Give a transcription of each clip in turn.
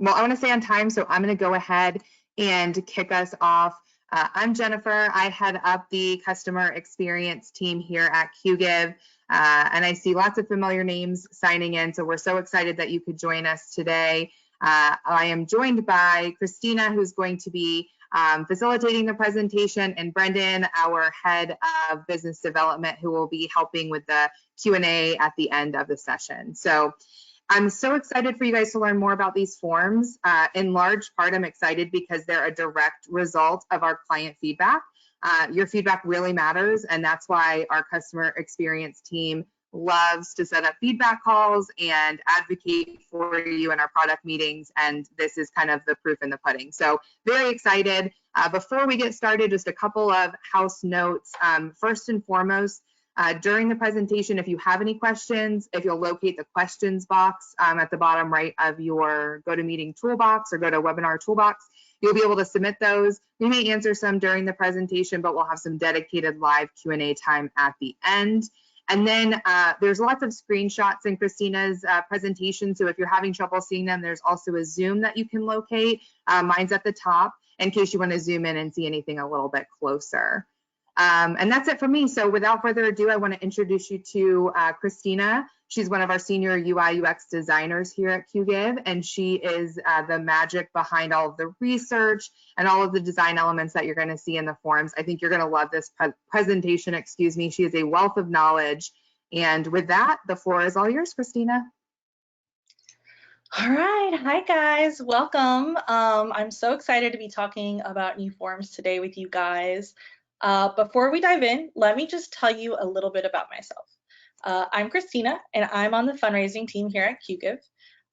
Well, I want to stay on time, so I'm going to go ahead and kick us off. I'm Jennifer. I head up the customer experience team here at QGive, and I see lots of familiar names signing in, so we're so excited that you could join us today. I am joined by Christina, who's going to be facilitating the presentation, and Brendan, our head of business development, who will be helping with the Q&A at the end of the session. So I'm so excited for you guys to learn more about these forms. In large part, I'm excited because they're a direct result of our client feedback. Your feedback really matters, and that's why our customer experience team loves to set up feedback calls and advocate for you in our product meetings, and this is kind of the proof in the pudding. So very excited. Before we get started, just a couple of house notes. First and foremost, during the presentation, if you have any questions, if you'll locate the questions box at the bottom right of your GoToMeeting toolbox or GoToWebinar toolbox, you'll be able to submit those. We may answer some during the presentation, but we'll have some dedicated live Q&A time at the end. And then there's lots of screenshots in Christina's presentation, so if you're having trouble seeing them, there's also a Zoom that you can locate. Mine's at the top in case you want to zoom in and see anything a little bit closer. And that's it for me. So without further ado, I want to introduce you to Christina. She's one of our senior UI UX designers here at QGive, and she is the magic behind all of the research and all of the design elements that you're going to see in the forms. I think you're going to love this presentation, excuse me. She is a wealth of knowledge. And with that, the floor is all yours, Christina. All right, hi guys, welcome. I'm so excited to be talking about new forms today with you guys. Before we dive in, let me just tell you a little bit about myself. I'm Christina, and I'm on the fundraising team here at QGive.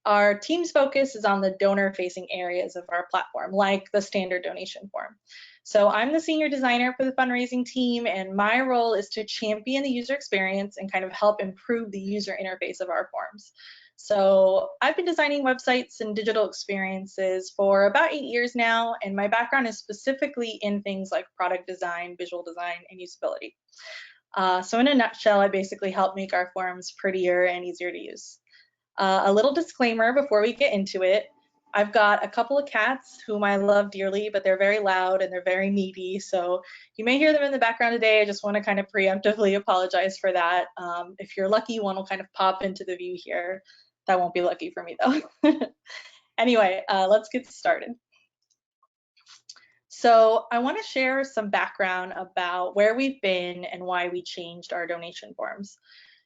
Our team's focus is on the donor-facing areas of our platform, like the standard donation form. So I'm the senior designer for the fundraising team, and my role is to champion the user experience and kind of help improve the user interface of our forms. So I've been designing websites and digital experiences for about 8 years now, and my background is specifically in things like product design, visual design, and usability. So in a nutshell, I basically help make our forms prettier and easier to use. A little disclaimer before we get into it. I've got a couple of cats whom I love dearly, but they're very loud and they're very needy. So you may hear them in the background today. I just want to kind of preemptively apologize for that. If you're lucky, one will kind of pop into the view here. That won't be lucky for me though. Anyway, let's get started. So I want to share some background about where we've been and why we changed our donation forms.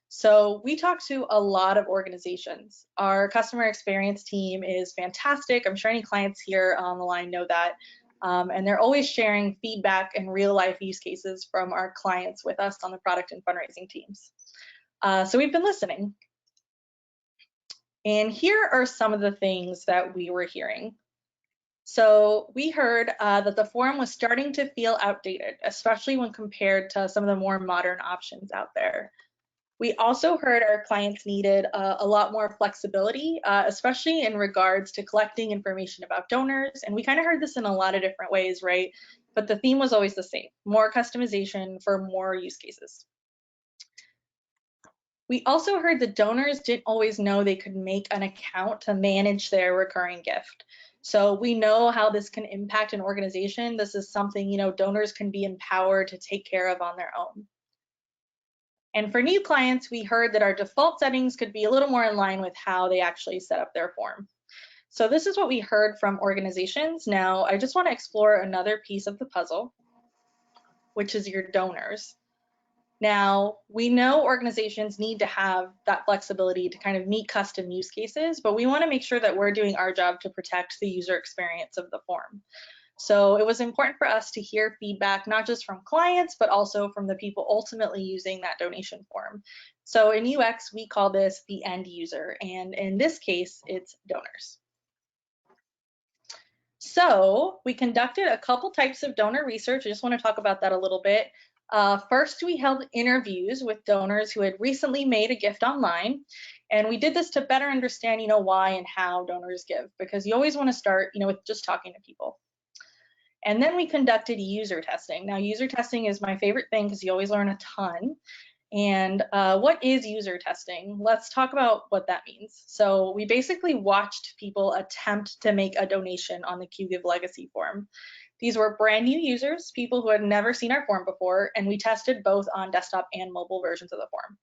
So we talk to a lot of organizations. Our customer experience team is fantastic. I'm sure any clients here on the line know that. And they're always sharing feedback and real life use cases from our clients with us on the product and fundraising teams. So we've been listening. And here are some of the things that we were hearing. So we heard that the form was starting to feel outdated, especially when compared to some of the more modern options out there. We also heard our clients needed a lot more flexibility, especially in regards to collecting information about donors. And we kind of heard this in a lot of different ways, right? But the theme was always the same, more customization for more use cases. We also heard that donors didn't always know they could make an account to manage their recurring gift. So we know how this can impact an organization. This is something, donors can be empowered to take care of on their own. And for new clients, we heard that our default settings could be a little more in line with how they actually set up their form. So this is what we heard from organizations. Now, I just want to explore another piece of the puzzle, which is your donors. Now, we know organizations need to have that flexibility to kind of meet custom use cases, but we want to make sure that we're doing our job to protect the user experience of the form. So it was important for us to hear feedback, not just from clients, but also from the people ultimately using that donation form. So in UX, we call this the end user, and in this case, it's donors. So we conducted a couple types of donor research. I just want to talk about that a little bit. First, we held interviews with donors who had recently made a gift online, and we did this to better understand, why and how donors give, because you always want to start, with just talking to people. And then we conducted user testing. Now, user testing is my favorite thing because you always learn a ton. And what is user testing? Let's talk about what that means. So we basically watched people attempt to make a donation on the QGive legacy form. These were brand new users, people who had never seen our form before, and we tested both on desktop and mobile versions of the form.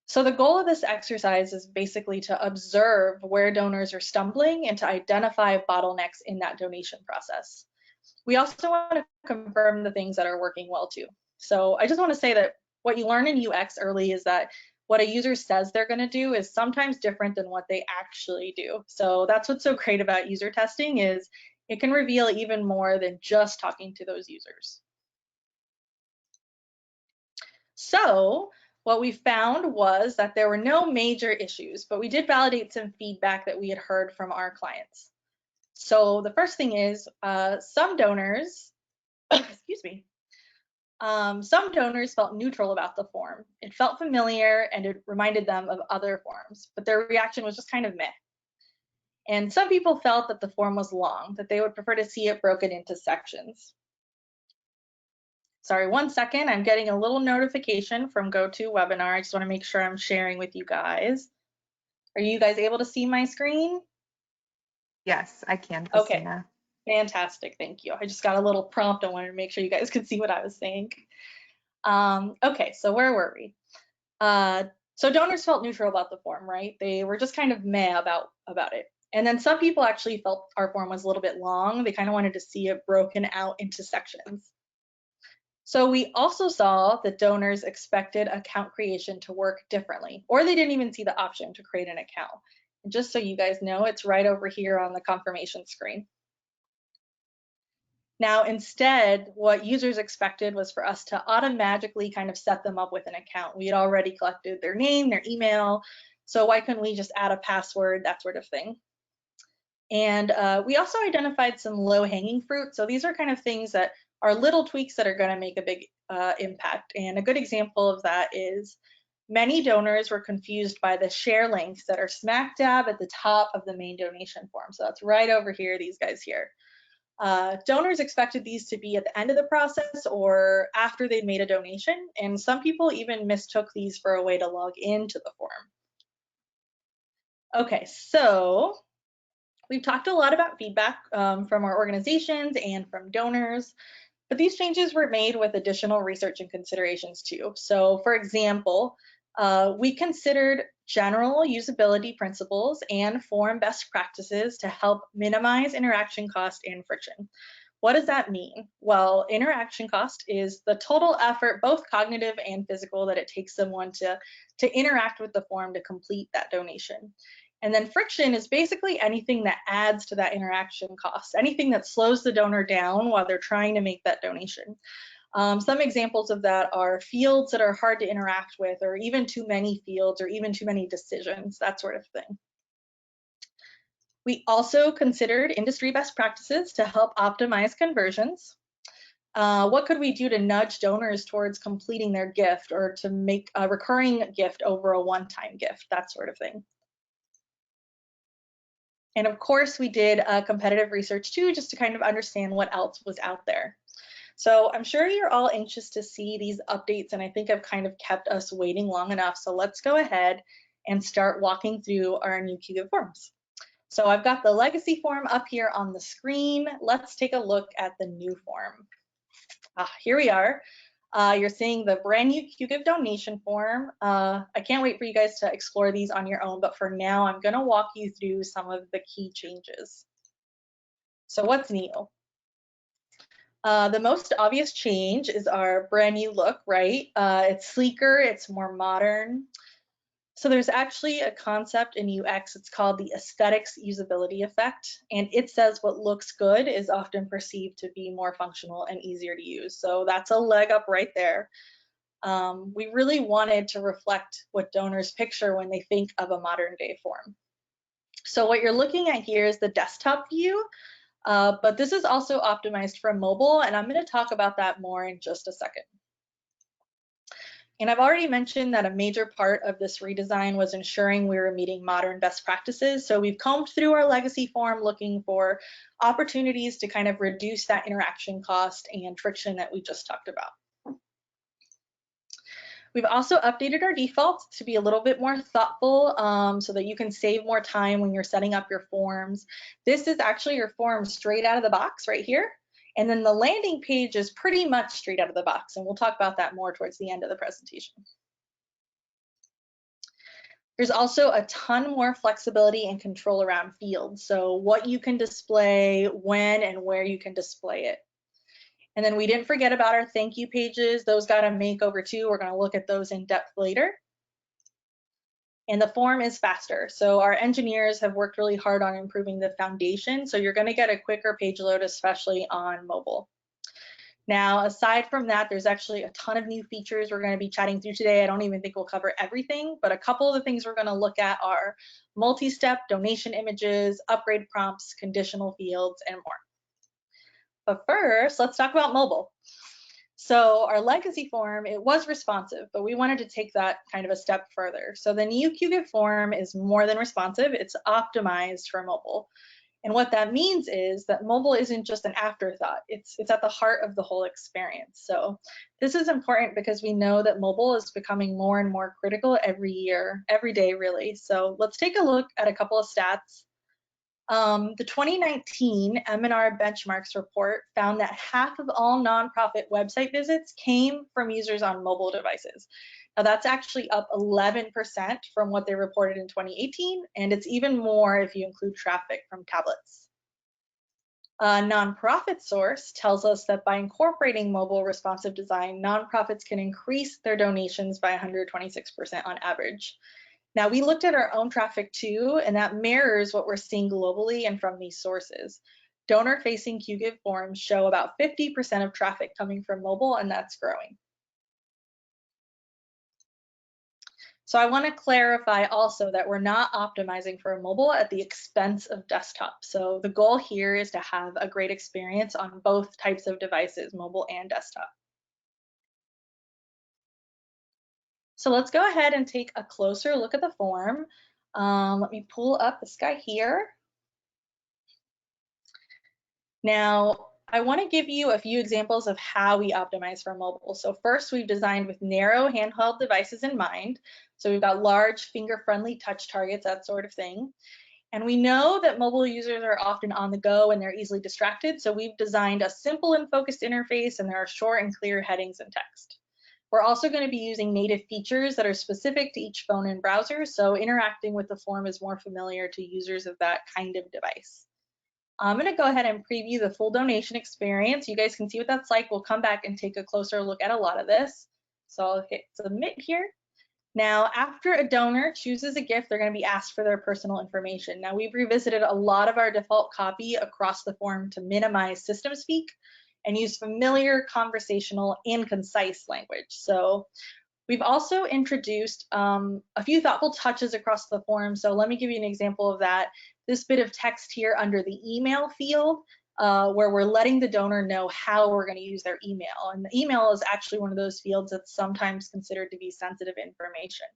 So the goal of this exercise is basically to observe where donors are stumbling and to identify bottlenecks in that donation process. We also want to confirm the things that are working well too. So I just want to say that what you learn in UX early is that what a user says they're going to do is sometimes different than what they actually do. So that's what's so great about user testing, is it can reveal even more than just talking to those users. So what we found was that there were no major issues, but we did validate some feedback that we had heard from our clients. So the first thing is some donors, excuse me, some donors felt neutral about the form. It felt familiar and it reminded them of other forms, but their reaction was just kind of meh. And some people felt that the form was long, that they would prefer to see it broken into sections. Sorry, 1 second, I'm getting a little notification from GoToWebinar. I just want to make sure I'm sharing with you guys. Are you guys able to see my screen? Yes, I can, Okay, Christina. fantastic, thank you. I just got a little prompt. I wanted to make sure you guys could see what I was saying. Okay, so where were we? So donors felt neutral about the form, right? They were just kind of meh about it. And then some people actually felt our form was a little bit long. They kind of wanted to see it broken out into sections. So we also saw that donors expected account creation to work differently, or they didn't even see the option to create an account. And just so you guys know, it's right over here on the confirmation screen. Now, instead, what users expected was for us to automatically kind of set them up with an account. We had already collected their name, their email, so why couldn't we just add a password, that sort of thing? And we also identified some low-hanging fruit. So these are kind of things that are little tweaks that are going to make a big impact. And a good example of that is many donors were confused by the share links that are smack dab at the top of the main donation form. So that's right over here, these guys here. Donors expected these to be at the end of the process or after they'd made a donation, and some people even mistook these for a way to log into the form. Okay, so we've talked a lot about feedback from our organizations and from donors, but these changes were made with additional research and considerations too. So for example, we considered general usability principles and form best practices to help minimize interaction cost and friction. What does that mean? Well, interaction cost is the total effort, both cognitive and physical, that it takes someone to interact with the form to complete that donation. And then friction is basically anything that adds to that interaction cost, anything that slows the donor down while they're trying to make that donation. Some examples of that are fields that are hard to interact with, or even too many fields, or even too many decisions, that sort of thing. We also considered industry best practices to help optimize conversions. What could we do to nudge donors towards completing their gift, or to make a recurring gift over a one-time gift, that sort of thing. And of course, we did competitive research too, just to kind of understand what else was out there. So I'm sure you're all anxious to see these updates, and I think I've kind of kept us waiting long enough. So let's go ahead and start walking through our new QGive forms. So I've got the legacy form up here on the screen. Let's take a look at the new form. Here we are. You're seeing the brand new QGive donation form. I can't wait for you guys to explore these on your own, but for now, I'm gonna walk you through some of the key changes. So what's new? The most obvious change is our brand new look, right? It's sleeker, it's more modern. So there's actually a concept in UX, it's called the aesthetics usability effect, and it says what looks good is often perceived to be more functional and easier to use. So that's a leg up right there. We really wanted to reflect what donors picture when they think of a modern day form. So what you're looking at here is the desktop view, but this is also optimized for mobile, and I'm going to talk about that more in just a second. And I've already mentioned that a major part of this redesign was ensuring we were meeting modern best practices. So we've combed through our legacy form looking for opportunities to kind of reduce that interaction cost and friction that we just talked about. We've also updated our defaults to be a little bit more thoughtful so that you can save more time when you're setting up your forms. This is actually your form straight out of the box right here. And then the landing page is pretty much straight out of the box. And we'll talk about that more towards the end of the presentation. There's also a ton more flexibility and control around fields. So what you can display, when and where you can display it. And then we didn't forget about our thank you pages. Those got a makeover too. We're going to look at those in depth later. And the form is faster. So our engineers have worked really hard on improving the foundation. So you're going to get a quicker page load, especially on mobile. Now, aside from that, there's actually a ton of new features we're going to be chatting through today. I don't even think we'll cover everything, but a couple of the things we're going to look at are multi-step, donation images, upgrade prompts, conditional fields, and more. But first, let's talk about mobile. So our legacy form, it was responsive, but we wanted to take that kind of a step further. So the new QGIF form is more than responsive, it's optimized for mobile. And what that means is that mobile isn't just an afterthought, it's at the heart of the whole experience. So this is important because we know that mobile is becoming more and more critical every year, every day really. So let's take a look at a couple of stats. The 2019 M&R Benchmarks report found that half of all nonprofit website visits came from users on mobile devices. Now that's actually up 11% from what they reported in 2018, and it's even more if you include traffic from tablets. A nonprofit source tells us that by incorporating mobile responsive design, nonprofits can increase their donations by 126% on average. Now, we looked at our own traffic too, and that mirrors what we're seeing globally and from these sources. Donor-facing QGIF forms show about 50% of traffic coming from mobile, and that's growing. So I want to clarify also that we're not optimizing for mobile at the expense of desktop. So the goal here is to have a great experience on both types of devices, mobile and desktop. So let's go ahead and take a closer look at the form. Let me pull up this guy here. Now, I want to give you a few examples of how we optimize for mobile. So first, we've designed with narrow handheld devices in mind. So we've got large finger-friendly touch targets, that sort of thing. And we know that mobile users are often on the go and they're easily distracted. So we've designed a simple and focused interface, and there are short and clear headings and text. We're also going to be using native features that are specific to each phone and browser, so interacting with the form is more familiar to users of that kind of device. I'm going to go ahead and preview the full donation experience. You guys can see what that's like. We'll come back and take a closer look at a lot of this. So I'll hit submit here. Now, after a donor chooses a gift, they're going to be asked for their personal information. Now, we've revisited a lot of our default copy across the form to minimize system speak and use familiar, conversational, and concise language. So we've also introduced a few thoughtful touches across the form. So let me give you an example of that. This bit of text here under the email field, where we're letting the donor know how we're going to use their email. And the email is actually one of those fields that's sometimes considered to be sensitive information.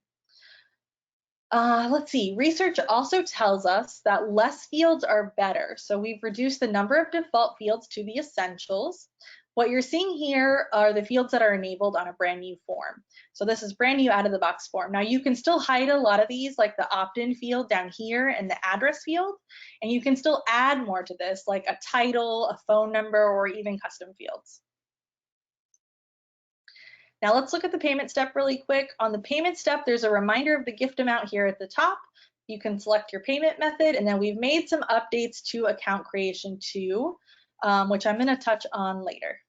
Let's see, research also tells us that less fields are better. So we've reduced the number of default fields to the essentials. What you're seeing here are the fields that are enabled on a brand new form. So this is brand new out of the box form. Now you can still hide a lot of these, like the opt-in field down here and the address field, and you can still add more to this, like a title, a phone number, or even custom fields. Now let's look at the payment step really quick. On the payment step, there's a reminder of the gift amount here at the top. You can select your payment method, and then we've made some updates to account creation too, which I'm going to touch on later.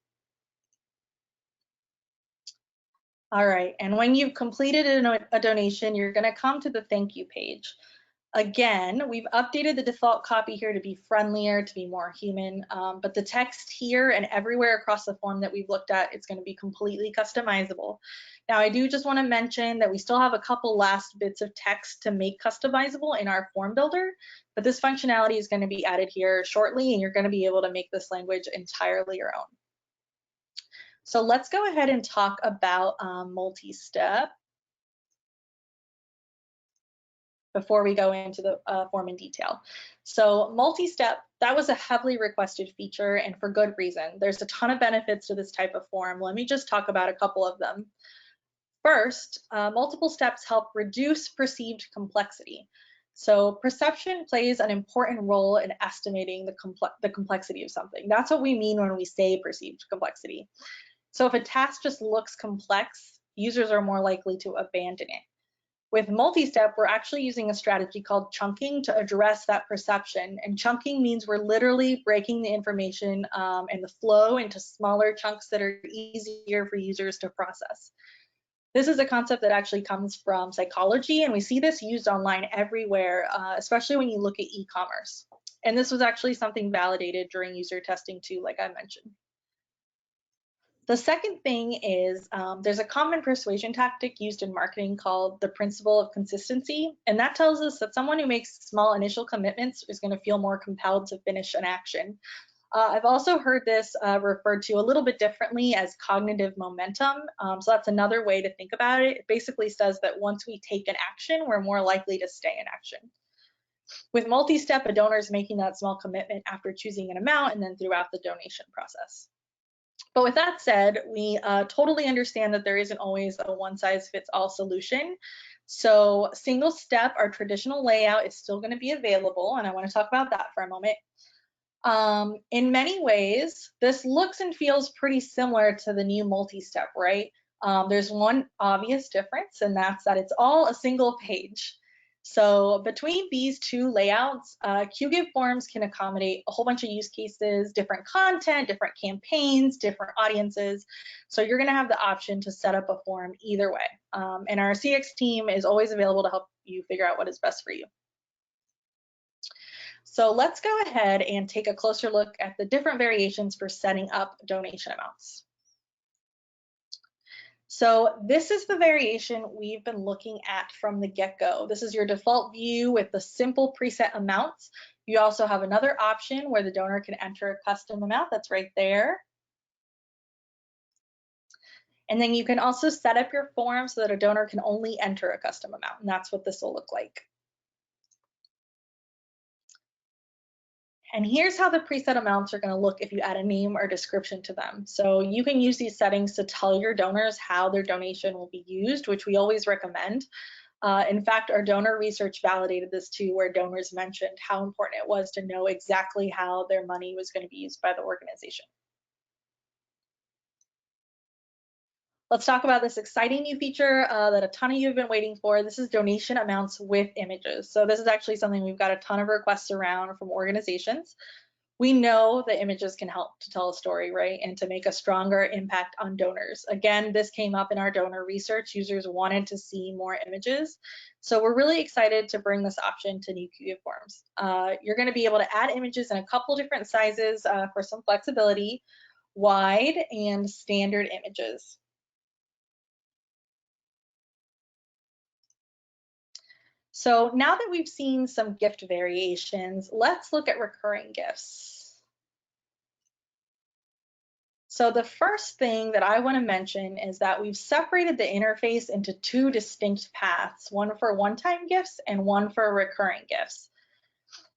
All right, and when you've completed a donation, you're going to come to the thank you page. Again, we've updated the default copy here to be friendlier, to be more human, but the text here and everywhere across the form that we've looked at, it's going to be completely customizable. Now, I do just want to mention that we still have a couple last bits of text to make customizable in our form builder, but this functionality is going to be added here shortly, and you're going to be able to make this language entirely your own. So let's go ahead and talk about multi-step before we go into the form in detail. So multi-step, that was a heavily requested feature, and for good reason. There's a ton of benefits to this type of form. Let me just talk about a couple of them. First, multiple steps help reduce perceived complexity. So perception plays an important role in estimating the complexity of something. That's what we mean when we say perceived complexity. So if a task just looks complex, users are more likely to abandon it. With multi-step, we're actually using a strategy called chunking to address that perception. And chunking means we're literally breaking the information and the flow into smaller chunks that are easier for users to process. This is a concept that actually comes from psychology, and we see this used online everywhere, especially when you look at e-commerce. And this was actually something validated during user testing too, like I mentioned. The second thing is there's a common persuasion tactic used in marketing called the principle of consistency, and that tells us that someone who makes small initial commitments is going to feel more compelled to finish an action. I've also heard this referred to a little bit differently as cognitive momentum. So that's another way to think about it. It basically says that once we take an action, we're more likely to stay in action. With multi-step, a donor is making that small commitment after choosing an amount and then throughout the donation process. But with that said, we totally understand that there isn't always a one-size-fits-all solution. So single step, our traditional layout, is still going to be available, and I want to talk about that for a moment. In many ways, this looks and feels pretty similar to the new multi-step, right? There's one obvious difference, and that's that it's all a single page. So between these two layouts, QGIve forms can accommodate a whole bunch of use cases, different content, different campaigns, different audiences. So you're going to have the option to set up a form either way. And our CX team is always available to help you figure out what is best for you. So let's go ahead and take a closer look at the different variations for setting up donation amounts. So this is the variation we've been looking at from the get-go. This is your default view with the simple preset amounts. You also have another option where the donor can enter a custom amount. That's right there. And then you can also set up your form so that a donor can only enter a custom amount, and that's what this will look like. And here's how the preset amounts are going to look if you add a name or description to them. So you can use these settings to tell your donors how their donation will be used, which we always recommend. In fact, our donor research validated this too, where donors mentioned how important it was to know exactly how their money was going to be used by the organization. Let's talk about this exciting new feature that a ton of you have been waiting for. This is donation amounts with images. So this is actually something we've got a ton of requests around from organizations. We know that images can help to tell a story, right? And to make a stronger impact on donors. Again, this came up in our donor research. Users wanted to see more images. So we're really excited to bring this option to new QGIve forms. You're going to be able to add images in a couple different sizes for some flexibility, wide and standard images. So now that we've seen some gift variations, let's look at recurring gifts. So the first thing that I want to mention is that we've separated the interface into two distinct paths, one for one-time gifts and one for recurring gifts.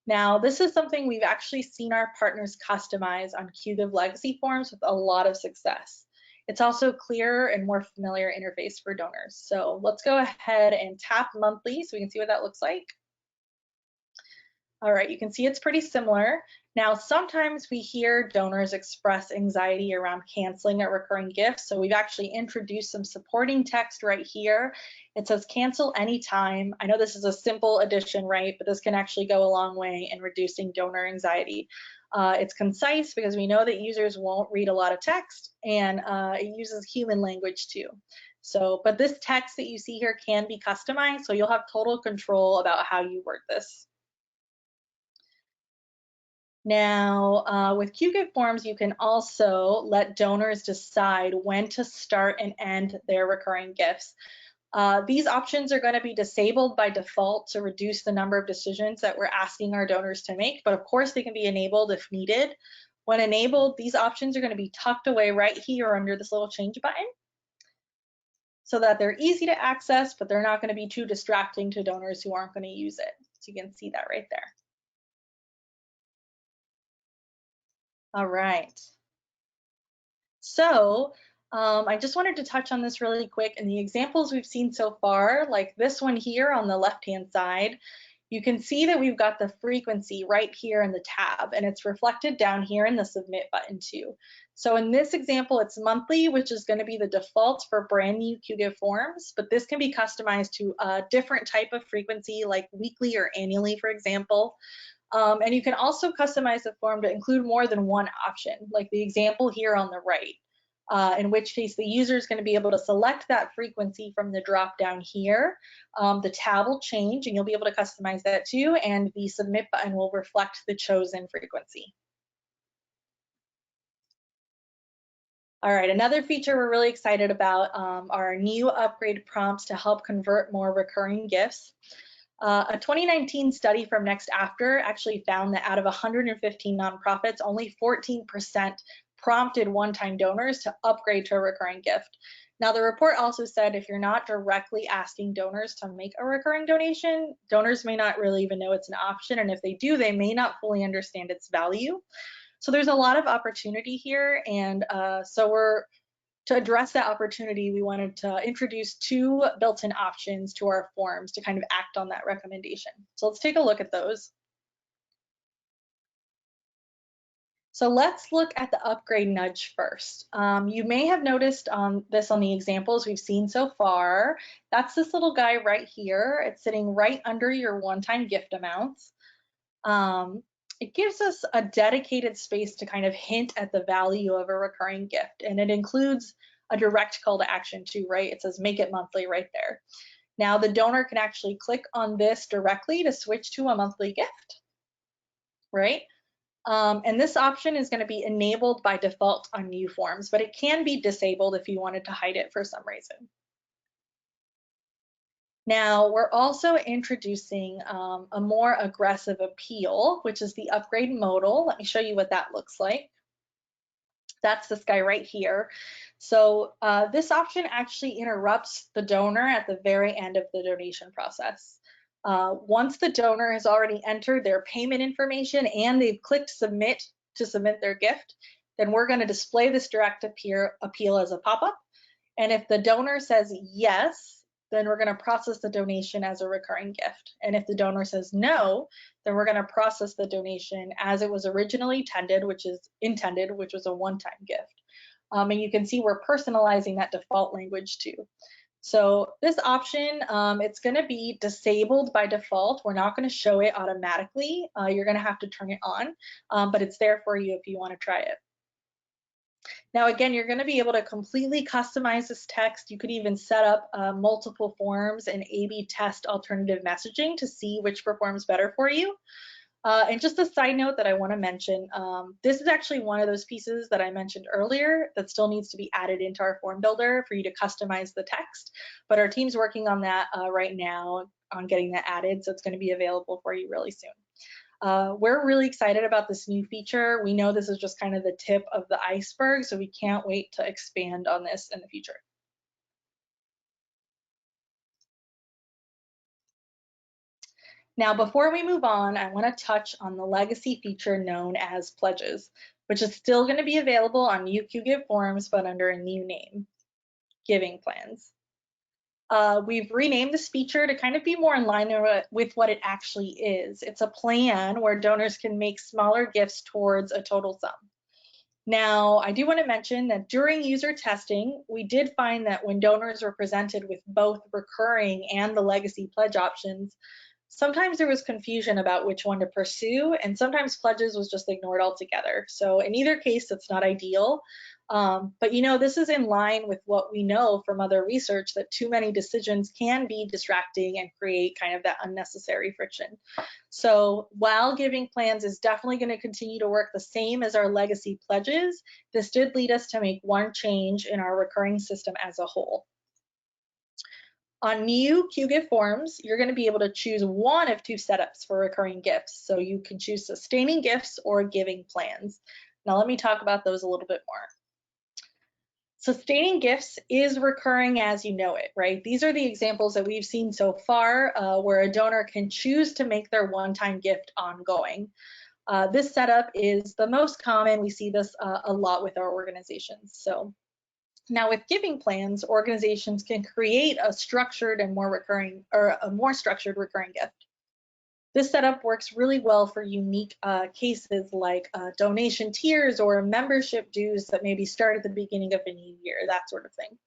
Now, this is something we've actually seen our partners customize on QGIve legacy forms with a lot of success. It's also a clearer and more familiar interface for donors. So let's go ahead and tap monthly so we can see what that looks like. All right, you can see it's pretty similar. Now, sometimes we hear donors express anxiety around canceling a recurring gift, so we've actually introduced some supporting text right here. It says cancel anytime. I know this is a simple addition, right, but this can actually go a long way in reducing donor anxiety. It's concise because we know that users won't read a lot of text, and it uses human language too. So, but this text that you see here can be customized, so you'll have total control about how you word this. Now, with QGIve forms, you can also let donors decide when to start and end their recurring gifts. These options are going to be disabled by default to reduce the number of decisions that we're asking our donors to make, but of course they can be enabled if needed. When enabled, these options are going to be tucked away right here under this little change button so that they're easy to access, but they're not going to be too distracting to donors who aren't going to use it. So you can see that right there. All right. So I just wanted to touch on this really quick. In the examples we've seen so far, like this one here on the left-hand side, you can see that we've got the frequency right here in the tab, and it's reflected down here in the submit button too. So in this example, it's monthly, which is going to be the default for brand new QGIve forms, but this can be customized to a different type of frequency, like weekly or annually, for example. And you can also customize the form to include more than one option, like the example here on the right. In which case the user is going to be able to select that frequency from the drop down here. The tab will change and you'll be able to customize that too, and the submit button will reflect the chosen frequency. All right, another feature we're really excited about are new upgrade prompts to help convert more recurring gifts. A 2019 study from Next After actually found that out of 115 nonprofits, only 14% prompted one-time donors to upgrade to a recurring gift. Now, the report also said if you're not directly asking donors to make a recurring donation, donors may not really even know it's an option, and if they do, they may not fully understand its value. So there's a lot of opportunity here, and to address that opportunity, we wanted to introduce two built-in options to our forms to kind of act on that recommendation. So let's take a look at those. So let's look at the upgrade nudge first. You may have noticed this on the examples we've seen so far. That's this little guy right here. It's sitting right under your one-time gift amounts. It gives us a dedicated space to kind of hint at the value of a recurring gift, and it includes a direct call to action too, right? It says make it monthly right there. Now the donor can actually click on this directly to switch to a monthly gift, right? And this option is going to be enabled by default on new forms, but it can be disabled if you wanted to hide it for some reason. Now, we're also introducing a more aggressive appeal, which is the upgrade modal. Let me show you what that looks like. That's this guy right here. So this option actually interrupts the donor at the very end of the donation process. Once the donor has already entered their payment information and they've clicked submit to submit their gift, then we're going to display this direct appeal as a pop-up. And if the donor says yes, then we're going to process the donation as a recurring gift. And if the donor says no, then we're going to process the donation as it was originally intended, which was a one-time gift. And you can see we're personalizing that default language too. So this option, it's going to be disabled by default. We're not going to show it automatically. You're going to have to turn it on, but it's there for you if you want to try it. Now, again, you're going to be able to completely customize this text. You could even set up multiple forms and A/B test alternative messaging to see which performs better for you. And just a side note that I want to mention, this is actually one of those pieces that I mentioned earlier that still needs to be added into our form builder for you to customize the text. But our team's working on that right now on getting that added, so it's going to be available for you really soon. We're really excited about this new feature. We know this is just kind of the tip of the iceberg, so we can't wait to expand on this in the future. Now, before we move on, I want to touch on the legacy feature known as pledges, which is still going to be available on new QGIve forms, but under a new name, giving plans. We've renamed this feature to kind of be more in line with what it actually is. It's a plan where donors can make smaller gifts towards a total sum. Now, I do want to mention that during user testing, we did find that when donors were presented with both recurring and the legacy pledge options, sometimes there was confusion about which one to pursue, and sometimes pledges was just ignored altogether. So in either case, it's not ideal. But you know, this is in line with what we know from other research, that too many decisions can be distracting and create kind of that unnecessary friction. So while giving plans is definitely going to continue to work the same as our legacy pledges, this did lead us to make one change in our recurring system as a whole. On new QGIve forms, you're going to be able to choose one of two setups for recurring gifts. So you can choose sustaining gifts or giving plans. Now let me talk about those a little bit more. Sustaining gifts is recurring as you know it, right? These are the examples that we've seen so far where a donor can choose to make their one-time gift ongoing. This setup is the most common. We see this a lot with our organizations. So Now with giving plans, organizations can create a structured and more recurring, or a more structured recurring gift. This setup works really well for unique cases like donation tiers or membership dues that maybe start at the beginning of a new year, that sort of thing.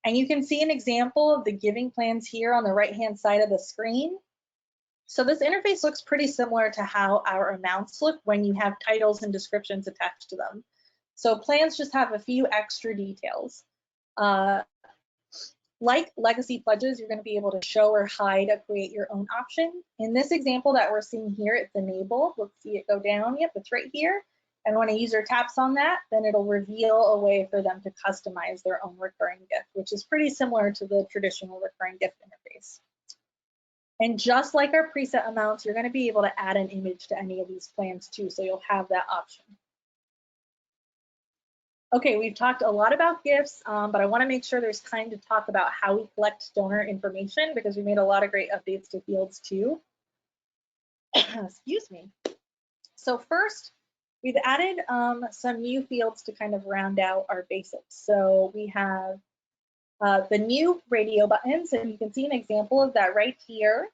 And you can see an example of the giving plans here on the right-hand side of the screen. So this interface looks pretty similar to how our amounts look when you have titles and descriptions attached to them. So plans just have a few extra details. Like legacy pledges, you're going to be able to show or hide a create your own option. In this example that we're seeing here, it's enabled. Let's see it go down. Yep, it's right here. And when a user taps on that, then it'll reveal a way for them to customize their own recurring gift, which is pretty similar to the traditional recurring gift interface. And just like our preset amounts, you're going to be able to add an image to any of these plans too, so you'll have that option. Okay, we've talked a lot about gifts, but I want to make sure there's time to talk about how we collect donor information, because we made a lot of great updates to fields too. Excuse me. So first, we've added some new fields to kind of round out our basics. So we have the new radio buttons, and you can see an example of that right here.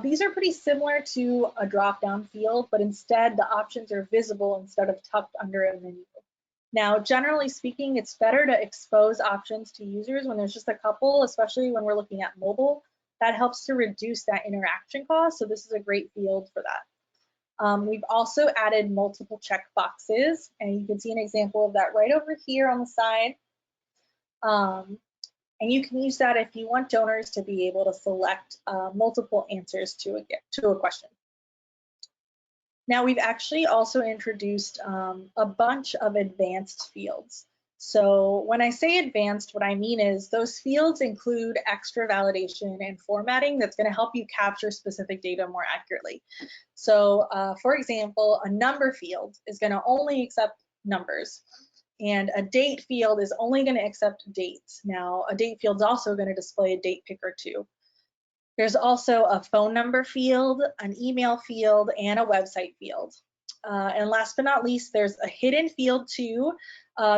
These are pretty similar to a drop-down field, but instead the options are visible instead of tucked under a menu. Now, generally speaking, it's better to expose options to users when there's just a couple, especially when we're looking at mobile. That helps to reduce that interaction cost, so this is a great field for that. We've also added multiple checkboxes, and you can see an example of that right over here on the side. And you can use that if you want donors to be able to select multiple answers to a question. Now, we've actually also introduced a bunch of advanced fields. So when I say advanced, what I mean is those fields include extra validation and formatting that's going to help you capture specific data more accurately. So for example, a number field is going to only accept numbers, and a date field is only going to accept dates. Now, a date field is also going to display a date picker too. There's also a phone number field, an email field, and a website field. And last but not least, there's a hidden field too.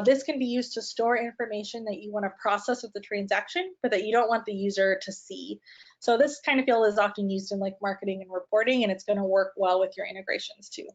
This can be used to store information that you want to process with the transaction, but that you don't want the user to see. So this kind of field is often used in like marketing and reporting, and it's going to work well with your integrations too.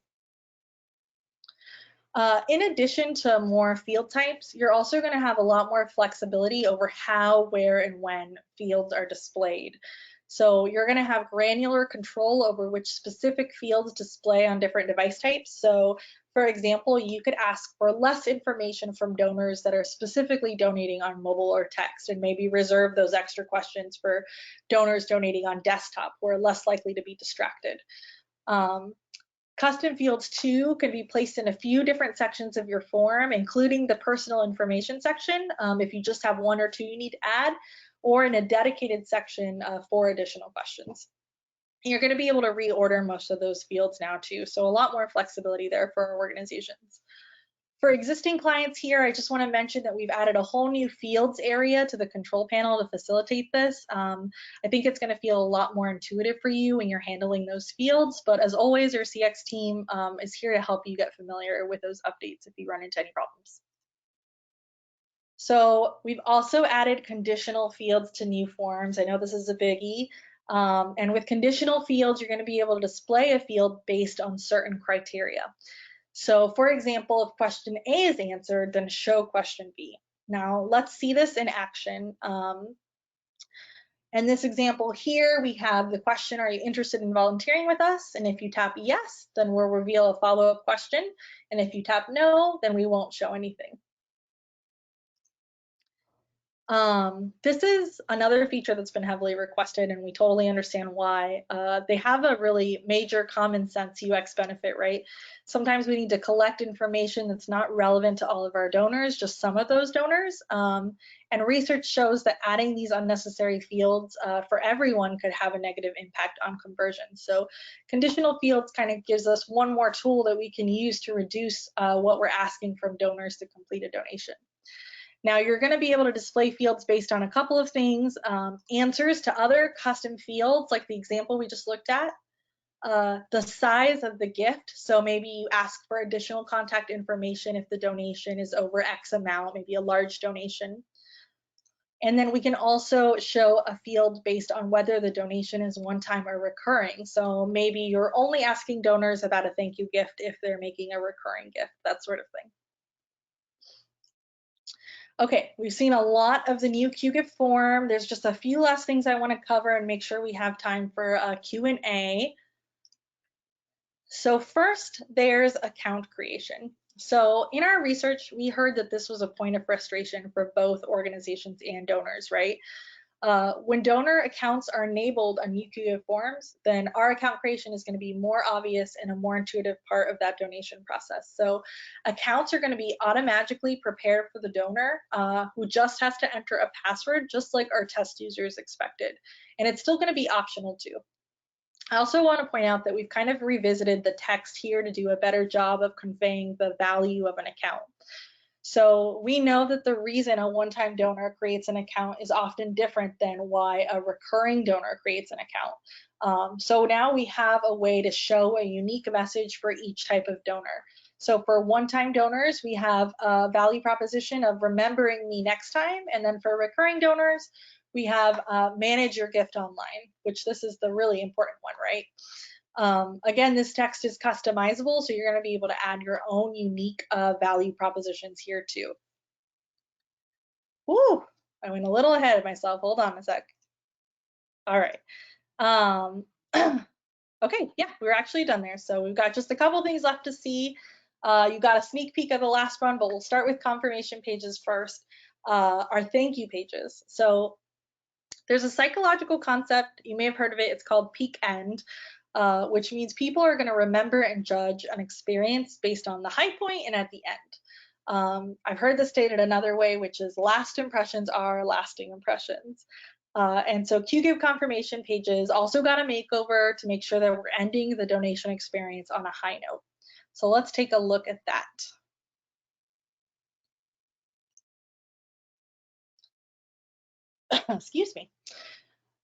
In addition to more field types, you're also going to have a lot more flexibility over how, where, and when fields are displayed. So you're going to have granular control over which specific fields display on different device types. So for example, you could ask for less information from donors that are specifically donating on mobile or text, and maybe reserve those extra questions for donors donating on desktop who are less likely to be distracted. Custom fields too can be placed in a few different sections of your form, including the personal information section if you just have one or two you need to add, or in a dedicated section for additional questions. And you're going to be able to reorder most of those fields now too, so a lot more flexibility there for our organizations. For existing clients here, I just want to mention that we've added a whole new fields area to the control panel to facilitate this. I think it's going to feel a lot more intuitive for you when you're handling those fields, but as always, our CX team is here to help you get familiar with those updates if you run into any problems. So we've also added conditional fields to new forms. I know this is a biggie. And with conditional fields, you're going to be able to display a field based on certain criteria. So for example, if question A is answered, then show question B. Now let's see this in action. In this example here, we have the question, are you interested in volunteering with us? And if you tap yes, then we'll reveal a follow-up question. And if you tap no, then we won't show anything. This is another feature that's been heavily requested, and we totally understand why. They have a really major common sense UX benefit, right? Sometimes we need to collect information that's not relevant to all of our donors, just some of those donors. And research shows that adding these unnecessary fields for everyone could have a negative impact on conversion. So conditional fields kind of gives us one more tool that we can use to reduce what we're asking from donors to complete a donation. Now you're going to be able to display fields based on a couple of things, answers to other custom fields like the example we just looked at, the size of the gift. So maybe you ask for additional contact information if the donation is over X amount, maybe a large donation. And then we can also show a field based on whether the donation is one-time or recurring. So maybe you're only asking donors about a thank you gift if they're making a recurring gift, that sort of thing. Okay, we've seen a lot of the new QGIF form. There's just a few last things I want to cover and make sure we have time for a Q&A. So first, there's account creation. So in our research, we heard that this was a point of frustration for both organizations and donors, right? When donor accounts are enabled on QGIF forms, then our account creation is going to be more obvious and a more intuitive part of that donation process. So accounts are going to be automatically prepared for the donor who just has to enter a password, just like our test users expected. And it's still going to be optional too. I also want to point out that we've kind of revisited the text here to do a better job of conveying the value of an account. So we know that the reason a one-time donor creates an account is often different than why a recurring donor creates an account. So now we have a way to show a unique message for each type of donor. So for one-time donors, we have a value proposition of remembering me next time. And then for recurring donors, we have manage your gift online, which this is the really important one, right? Again, this text is customizable, so you're going to be able to add your own unique value propositions here too. Woo, I went a little ahead of myself. Hold on a sec. All right. Okay, yeah, we're actually done there. So we've got just a couple things left to see. You got a sneak peek of the last one, but we'll start with confirmation pages first. Our thank you pages. So there's a psychological concept, you may have heard of it, it's called peak end, which means people are going to remember and judge an experience based on the high point and at the end. I've heard this stated another way, which is last impressions are lasting impressions. And so QGIF confirmation pages also got a makeover to make sure that we're ending the donation experience on a high note. So let's take a look at that. Excuse me.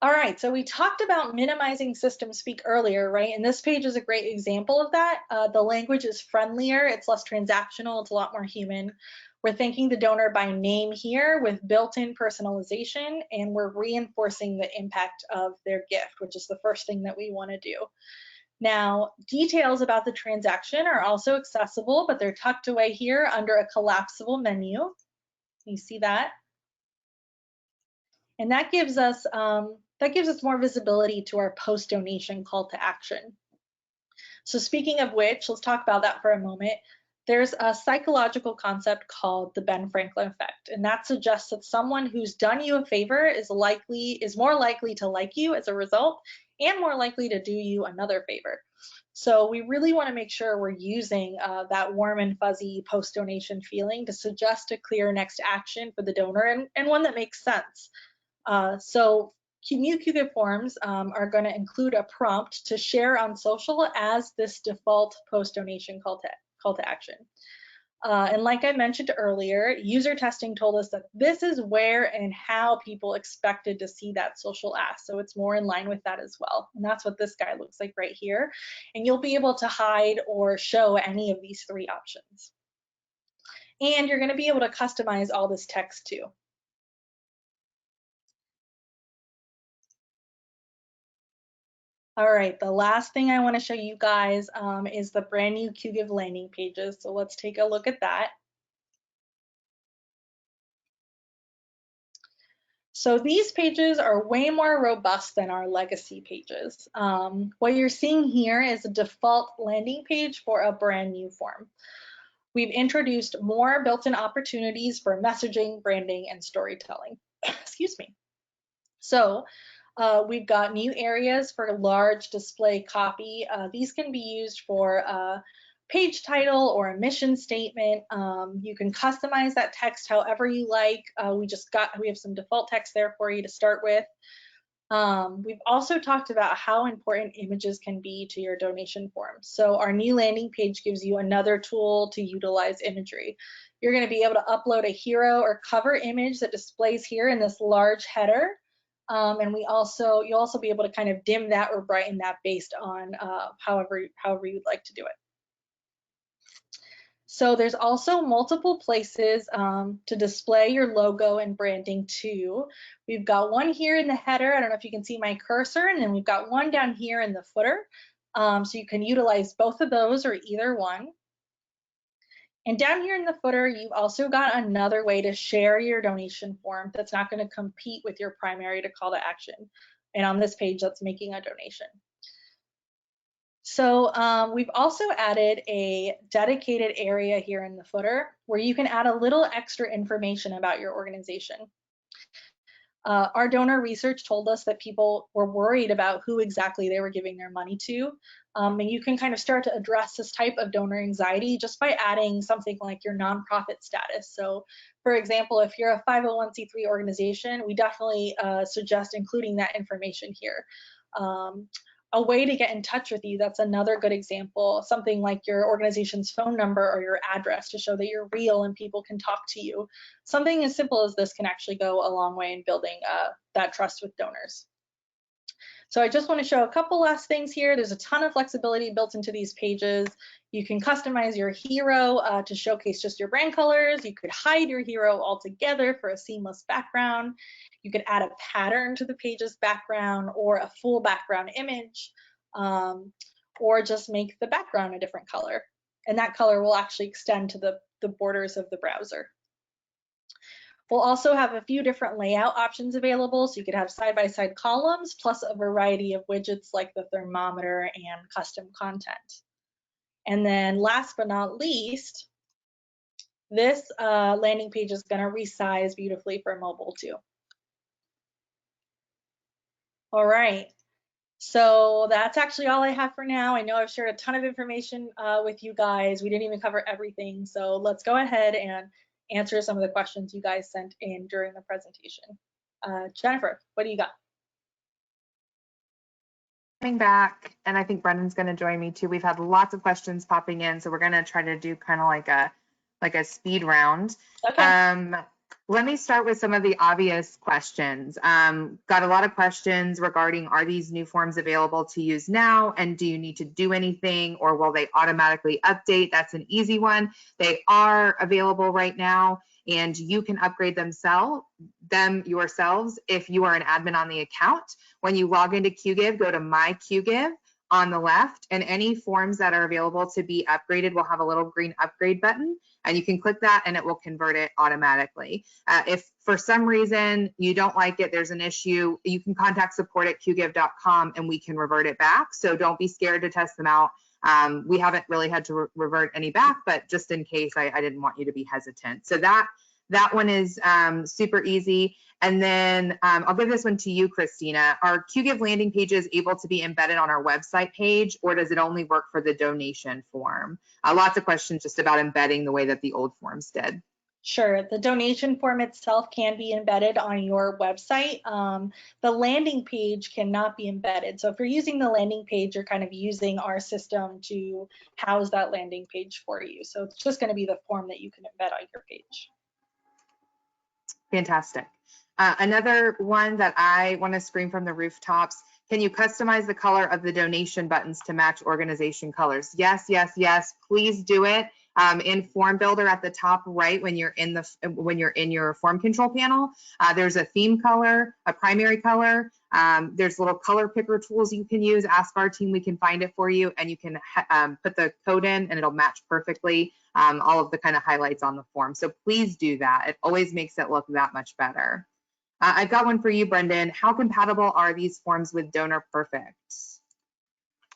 All right, so we talked about minimizing system speak earlier, right? And this page is a great example of that. The language is friendlier, it's less transactional, it's a lot more human. We're thanking the donor by name here with built-in personalization, and we're reinforcing the impact of their gift, which is the first thing that we want to do. Now, details about the transaction are also accessible, but they're tucked away here under a collapsible menu. You see that? And that gives us more visibility to our post-donation call to action. So speaking of which, let's talk about that for a moment. There's a psychological concept called the Ben Franklin effect, and that suggests that someone who's done you a favor is more likely to like you as a result, and more likely to do you another favor. So we really want to make sure we're using that warm and fuzzy post-donation feeling to suggest a clear next action for the donor and one that makes sense. So new QGIF forms are going to include a prompt to share on social as this default post-donation call to action. And like I mentioned earlier, user testing told us that this is where and how people expected to see that social ask. So it's more in line with that as well. And that's what this guy looks like right here. And you'll be able to hide or show any of these three options. And you're going to be able to customize all this text too. All right, the last thing I want to show you guys is the brand new QGIF landing pages. So let's take a look at that. So these pages are way more robust than our legacy pages. What you're seeing here is a default landing page for a brand new form. We've introduced more built-in opportunities for messaging, branding, and storytelling. Excuse me. So we've got new areas for large display copy. These can be used for a page title or a mission statement. You can customize that text however you like. We have some default text there for you to start with. We've also talked about how important images can be to your donation form. So our new landing page gives you another tool to utilize imagery. You're going to be able to upload a hero or cover image that displays here in this large header. And you'll also be able to kind of dim that or brighten that based on however you'd like to do it. So there's also multiple places to display your logo and branding too. We've got one here in the header. I don't know if you can see my cursor, and then we've got one down here in the footer. So you can utilize both of those or either one. And down here in the footer, you've also got another way to share your donation form that's not going to compete with your primary to call to action. And on this page, that's making a donation. So we've also added a dedicated area here in the footer where you can add a little extra information about your organization. Our donor research told us that people were worried about who exactly they were giving their money to. And you can kind of start to address this type of donor anxiety just by adding something like your nonprofit status. So for example, if you're a 501c3 organization, we definitely suggest including that information here. A way to get in touch with you, that's another good example, something like your organization's phone number or your address to show that you're real and people can talk to you. Something as simple as this can actually go a long way in building that trust with donors. So I just want to show a couple last things here. There's a ton of flexibility built into these pages. You can customize your hero to showcase just your brand colors. You could hide your hero altogether for a seamless background. You could add a pattern to the page's background or a full background image, or just make the background a different color. And that color will actually extend to the borders of the browser. We'll also have a few different layout options available, so you could have side-by-side columns plus a variety of widgets like the thermometer and custom content. And then last but not least, this landing page is going to resize beautifully for mobile too. All right, so that's actually all I have for now. I know I've shared a ton of information with you guys. We didn't even cover everything, so let's go ahead and answer some of the questions you guys sent in during the presentation. Jennifer, what do you got? Coming back, and I think Brendan's going to join me too. We've had lots of questions popping in, so we're going to try to do kind of like a speed round. Okay. Let me start with some of the obvious questions. Got a lot of questions regarding, are these new forms available to use now, and do you need to do anything, or will they automatically update? That's an easy one. They are available right now, and you can upgrade them yourselves if you are an admin on the account. When you log into QGive, go to My QGive on the left, and any forms that are available to be upgraded will have a little green upgrade button, and you can click that and it will convert it automatically. If for some reason you don't like it, there's an issue, you can contact support@qgive.com and we can revert it back. So don't be scared to test them out. We haven't really had to revert any back, but just in case, I didn't want you to be hesitant. So that one is super easy. And then I'll give this one to you, Christina. Are QGive landing pages able to be embedded on our website page, or does it only work for the donation form? Lots of questions just about embedding the way that the old forms did. Sure, the donation form itself can be embedded on your website. The landing page cannot be embedded. So if you're using the landing page, you're kind of using our system to house that landing page for you. So it's just going to be the form that you can embed on your page. Fantastic. Another one that I want to scream from the rooftops, can you customize the color of the donation buttons to match organization colors? Yes, yes, yes, please do it. In Form Builder at the top right, when you're in your form control panel, there's a theme color, a primary color. There's little color picker tools you can use. Ask our team, we can find it for you, and you can put the code in and it'll match perfectly all of the kind of highlights on the form. So please do that. It always makes it look that much better. I've got one for you, Brendan. How compatible are these forms with Donor Perfect?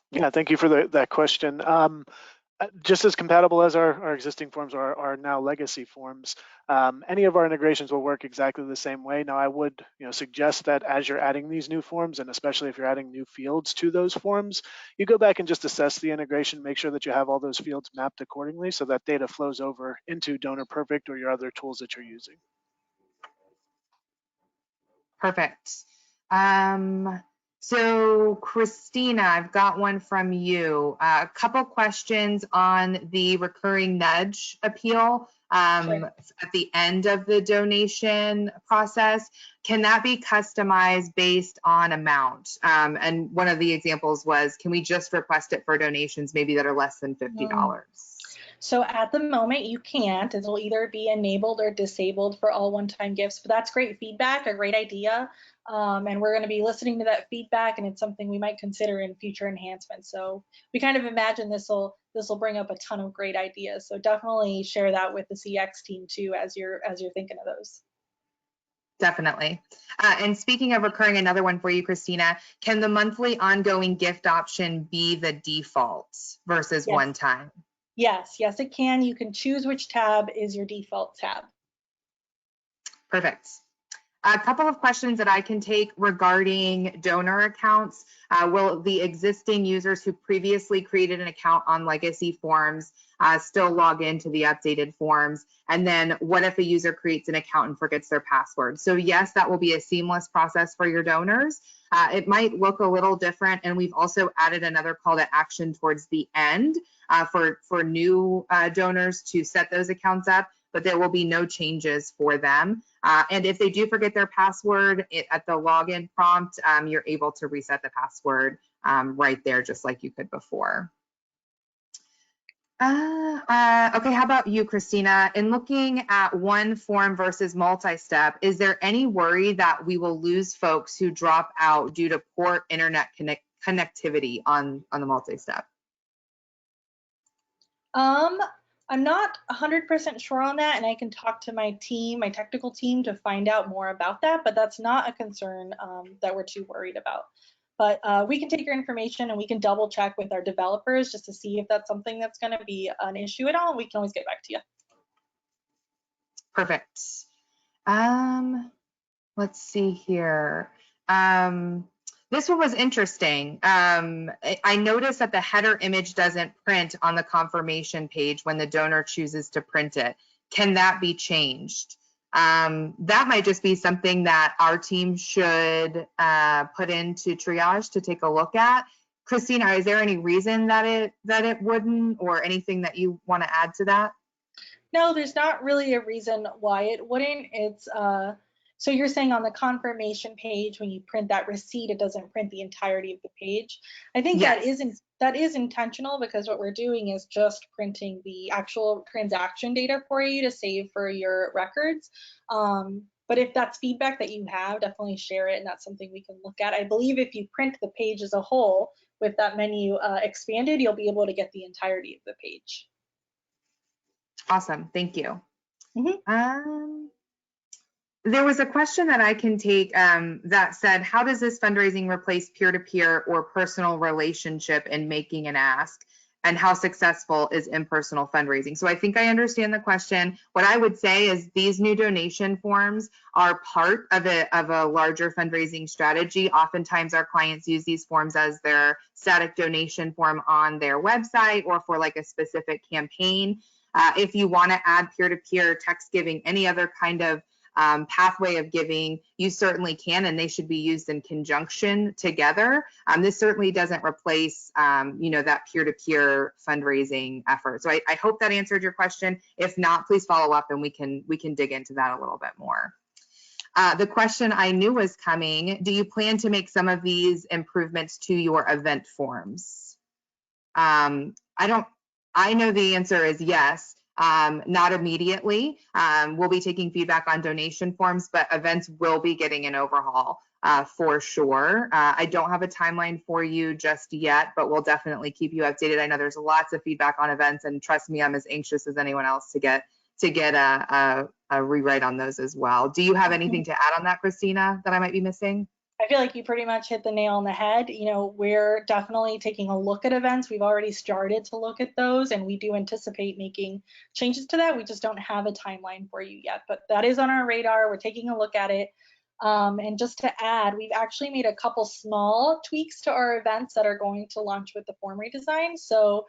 Yeah, thank you for that question. Just as compatible as our existing forms are now legacy forms. Any of our integrations will work exactly the same way. Now, I would suggest that as you're adding these new forms, and especially if you're adding new fields to those forms, you go back and just assess the integration, make sure that you have all those fields mapped accordingly so that data flows over into Donor Perfect or your other tools that you're using. Perfect. So Christina, I've got one from you. A couple questions on the recurring nudge appeal Sure. at the end of the donation process. Can that be customized based on amount? And one of the examples was, can we just request it for donations maybe that are less than $50? So at the moment you can't. It'll either be enabled or disabled for all one-time gifts, but that's great feedback, a great idea. And we're going to be listening to that feedback, and it's something we might consider in future enhancements. So we kind of imagine this will bring up a ton of great ideas. So definitely share that with the CX team too as you're thinking of those. Definitely. And speaking of recurring, another one for you, Christina, can the monthly ongoing gift option be the default versus one time? Yes, it can. You can choose which tab is your default tab. Perfect. A couple of questions that I can take regarding donor accounts. Will the existing users who previously created an account on legacy forms still log into the updated forms? And then what if a user creates an account and forgets their password? So yes, that will be a seamless process for your donors. It might look a little different, and we've also added another call to action towards the end for new donors to set those accounts up, but there will be no changes for them. And if they do forget their password at the login prompt, you're able to reset the password right there, just like you could before. Okay, how about you, Christina? In looking at one form versus multi-step, is there any worry that we will lose folks who drop out due to poor internet connectivity on the multi-step? I'm not 100% sure on that, and I can talk to my team, my technical team, to find out more about that, but that's not a concern that we're too worried about. But we can take your information and we can double check with our developers just to see if that's something that's going to be an issue at all. We can always get back to you. Perfect. Let's see here. This one was interesting. I noticed that the header image doesn't print on the confirmation page when the donor chooses to print it. Can that be changed? That might just be something that our team should put into triage to take a look at. Christina, is there any reason that it wouldn't, or anything that you want to add to that? No, there's not really a reason why it wouldn't. It's so you're saying on the confirmation page, when you print that receipt, it doesn't print the entirety of the page. I think Yes. that is intentional, because what we're doing is just printing the actual transaction data for you to save for your records. But if that's feedback that you have, definitely share it, and that's something we can look at. I believe if you print the page as a whole with that menu expanded, you'll be able to get the entirety of the page. Awesome, thank you. There was a question that I can take that said, how does this fundraising replace peer-to-peer or personal relationship in making an ask? And how successful is impersonal fundraising? So I think I understand the question. What I would say is these new donation forms are part of a larger fundraising strategy. Oftentimes our clients use these forms as their static donation form on their website or for like a specific campaign. If you want to add peer-to-peer, text giving, any other kind of pathway of giving, you certainly can, and they should be used in conjunction together. This certainly doesn't replace, that peer-to-peer fundraising effort. So I hope that answered your question. If not, please follow up and we can dig into that a little bit more. The question I knew was coming: do you plan to make some of these improvements to your event forms? I know the answer is yes. Not immediately. We'll be taking feedback on donation forms, but events will be getting an overhaul for sure. I don't have a timeline for you just yet, but we'll definitely keep you updated. I know there's lots of feedback on events, and trust me, I'm as anxious as anyone else to get a rewrite on those as well. Do you have anything to add on that, Christina, that I might be missing? I feel like you pretty much hit the nail on the head. We're definitely taking a look at events. We've already started to look at those, and we do anticipate making changes to that. We just don't have a timeline for you yet, but that is on our radar. We're taking a look at it. And just to add, we've actually made a couple small tweaks to our events that are going to launch with the form redesign. So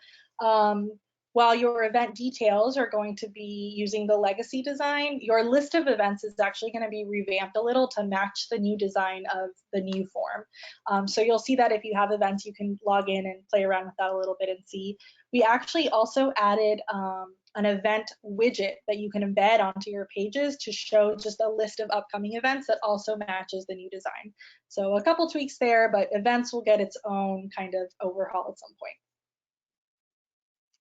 while your event details are going to be using the legacy design, your list of events is actually going to be revamped a little to match the new design of the new form. So you'll see that if you have events, you can log in and play around with that a little bit and see. We actually also added an event widget that you can embed onto your pages to show just a list of upcoming events that also matches the new design. So a couple tweaks there, but events will get its own kind of overhaul at some point.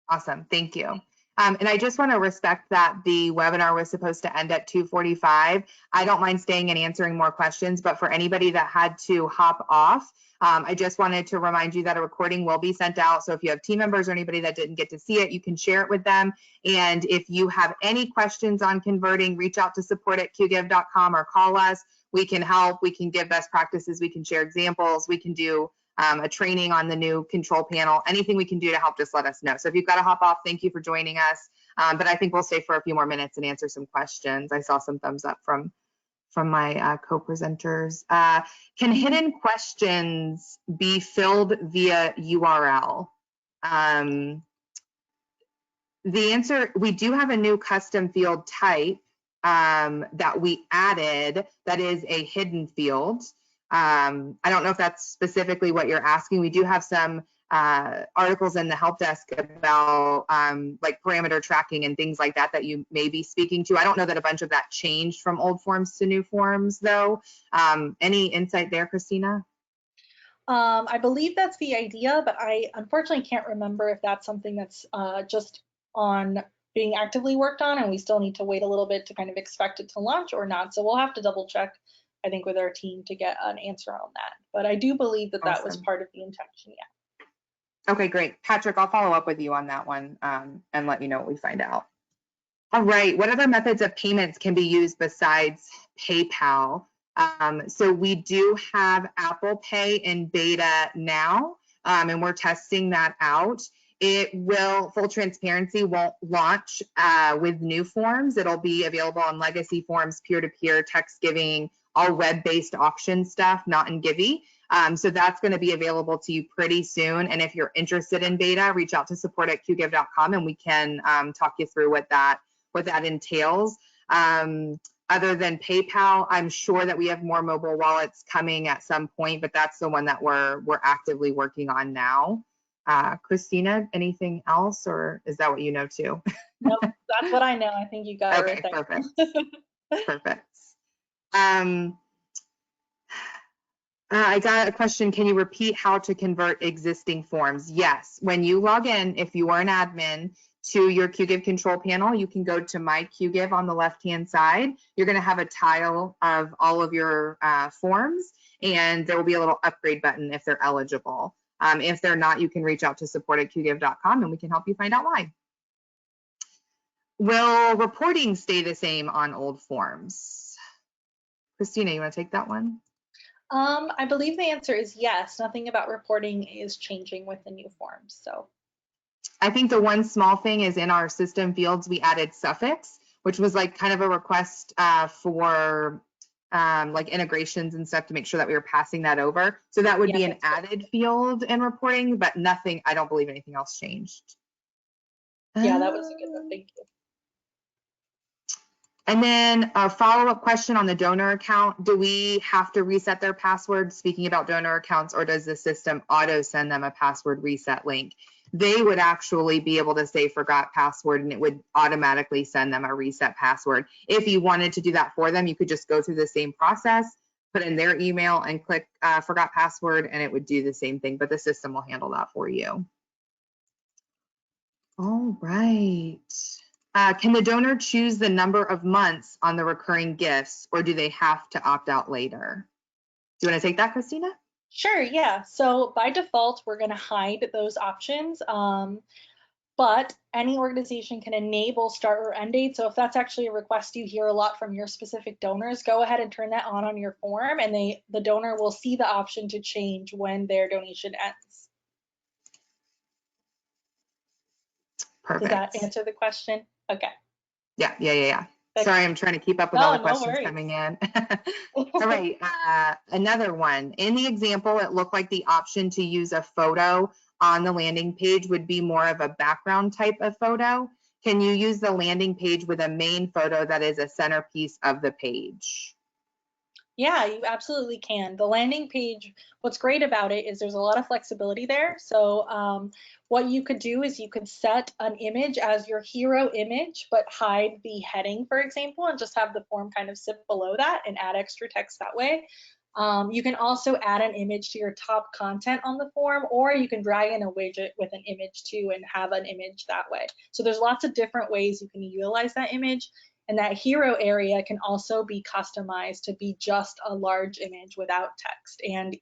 Awesome, thank you. And I just want to respect that the webinar was supposed to end at 2:45. I don't mind staying and answering more questions, but for anybody that had to hop off, I just wanted to remind you that a recording will be sent out. So if you have team members or anybody that didn't get to see it, you can share it with them. And if you have any questions on converting, reach out to support@qgive.com or call us. We can help, we can give best practices, we can share examples, we can do a training on the new control panel. Anything we can do to help, just let us know. So if you've got to hop off, thank you for joining us. But I think we'll stay for a few more minutes and answer some questions. I saw some thumbs up from my co-presenters. Can hidden questions be filled via URL? The answer, we do have a new custom field type that we added that is a hidden field. I don't know if that's specifically what you're asking. We do have some articles in the help desk about like parameter tracking and things like that that you may be speaking to. I don't know that a bunch of that changed from old forms to new forms though. Any insight there, Christina? I believe that's the idea, but I unfortunately can't remember if that's something that's just on being actively worked on and we still need to wait a little bit to kind of expect it to launch or not. So we'll have to double check, I think, with our team to get an answer on that. But I do believe that that was part of the intention, yeah. Okay, great. Patrick, I'll follow up with you on that one and let you know what we find out. All right, what other methods of payments can be used besides PayPal? So we do have Apple Pay in beta now, and we're testing that out. It will, full transparency, won't launch with new forms. It'll be available on legacy forms, peer-to-peer, text giving, all web-based auction stuff, not in Givey. So that's going to be available to you pretty soon. And if you're interested in beta, reach out to support@qgive.com and we can talk you through what that entails. Other than PayPal, I'm sure that we have more mobile wallets coming at some point, but that's the one that we're actively working on now. Christina, anything else, or is that what you know too? Nope, that's what I know. I think you got it right there. Perfect. Perfect. I got a question. Can you repeat how to convert existing forms? Yes. When you log in, if you are an admin to your QGIve control panel, you can go to My QGIve on the left-hand side. You're going to have a tile of all of your forms, and there will be a little upgrade button if they're eligible. If they're not, you can reach out to support@qgive.com and we can help you find out why. Will reporting stay the same on old forms? Christina, you want to take that one? I believe the answer is yes. Nothing about reporting is changing with the new forms. So I think the one small thing is in our system fields, we added suffix, which was like kind of a request for like integrations and stuff to make sure that we were passing that over. So that would be an added field in reporting, but nothing, I don't believe anything else changed. Yeah, that was a good one. Thank you. And then a follow-up question on the donor account. Do we have to reset their password, speaking about donor accounts, or does the system auto send them a password reset link? They would actually be able to say forgot password and it would automatically send them a reset password. If you wanted to do that for them, you could just go through the same process, put in their email and click forgot password and it would do the same thing, but the system will handle that for you. All right. Can the donor choose the number of months on the recurring gifts or do they have to opt out later? Do you want to take that, Christina? Sure, yeah. So by default, we're going to hide those options, but any organization can enable start or end date. So if that's actually a request you hear a lot from your specific donors, go ahead and turn that on your form and the donor will see the option to change when their donation ends. Perfect. Does that answer the question? Okay. Yeah. Sorry, I'm trying to keep up with all the questions coming in. All right, another one. In the example, it looked like the option to use a photo on the landing page would be more of a background type of photo. Can you use the landing page with a main photo that is a centerpiece of the page? Yeah, you absolutely can. The landing page, what's great about it is there's a lot of flexibility there. So what you could do is you could set an image as your hero image, but hide the heading, for example, and just have the form kind of sit below that and add extra text that way. You can also add an image to your top content on the form, or you can drag in a widget with an image too and have an image that way. So there's lots of different ways you can utilize that image. And that hero area can also be customized to be just a large image without text. And